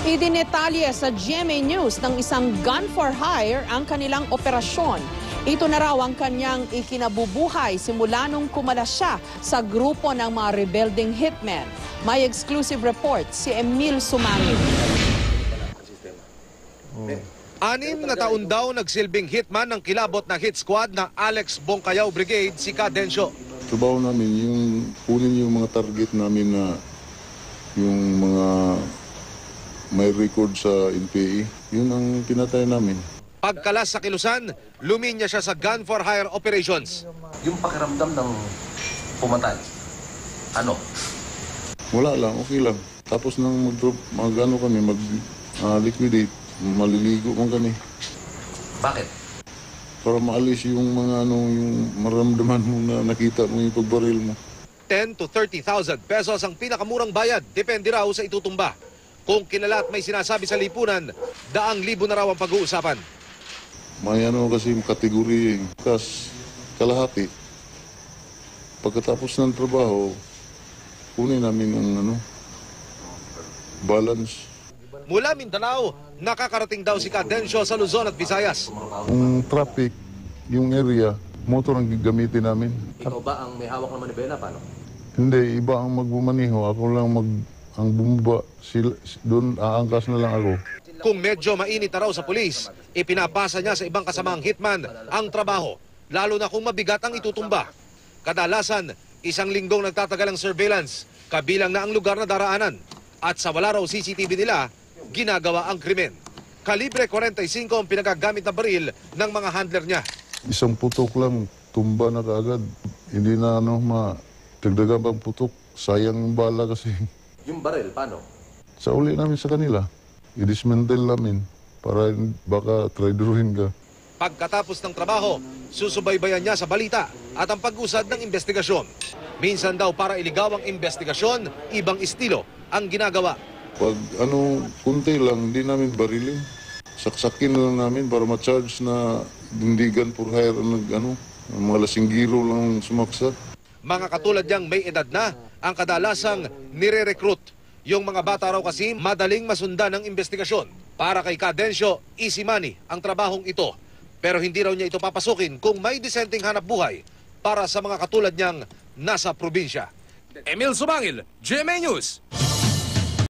Idinetalye sa GMA News ng isang gun for hire ang kanilang operasyon. Ito na raw ang kanyang ikinabubuhay simula nung kumalas siya sa grupo ng mga rebelding hitmen. May exclusive report si Emil Sumangil. 6 na taon daw nagsilbing hitman ng kilabot na hit squad na Alex Bongcayaw Brigade si Cadencio. Trabaho namin yung kunin yung mga target namin na yung mga may record sa NPA. Yun ang pinatay namin. Pagkalas sa Kilusan, luminya siya sa gun for hire operations. Yung pakiramdam ng pumatay, ano? Wala lang, okay lang. Tapos nang mag-liquidate, maliligo man kami. Bakit? Para maalis yung mga yung maramdaman mo na nakita mo yung pagbaril mo. 10 to 30,000 pesos ang pinakamurang bayad, depende raw sa itutumba. Kung kilala at may sinasabi sa lipunan, 100,000 na raw ang pag-uusapan. May kasi kategori, kalahati. Pagkatapos ng trabaho, kunin namin ang balance. Mula Mindanao, nakakarating daw si Cadencio sa Luzon at Visayas. Yung traffic, yung area, motor ang gagamitin namin. Ikaw ba ang may hawak ng manibela? Paano? Hindi, iba ang magbumaniho. Ako lang ang bumba. Doon aangkas na lang ako. Kung medyo mainit na raw sa pulis, ipinapasa niya sa ibang kasamang hitman ang trabaho, lalo na kung mabigat ang itutumba. Kadalasan, 1 linggong nagtatagal ang surveillance, kabilang na ang lugar na daraanan. At sa wala raw CCTV nila, ginagawa ang krimen. Kalibre 45 ang pinagagamit na baril ng mga handler niya. Isang putok lang, tumba na kaagad. Hindi na dagdagan pang putok. Sayang yung bala kasi. Yung baril, paano? Sa uli namin sa kanila, i-dismantle namin para baka traidorin ka. Pagkatapos ng trabaho, susubaybayan niya sa balita at ang pag-usad ng investigasyon. Minsan daw para iligaw ang investigasyon, ibang estilo ang ginagawa. Pag kunti lang, hindi namin barilin. Saksakin na lang namin para ma-charge na dindigan for hire mga lasinggiro lang sumaksak. Mga katulad niyang may edad na, ang kadalasang nire-recruit. Yung mga bata raw kasi madaling masundan ng investigasyon. Para kay Cadencio, easy money ang trabahong ito. Pero hindi raw niya ito papasukin kung may disenteng hanap buhay para sa mga katulad niyang nasa probinsya. Emil Sumangil, GMA News.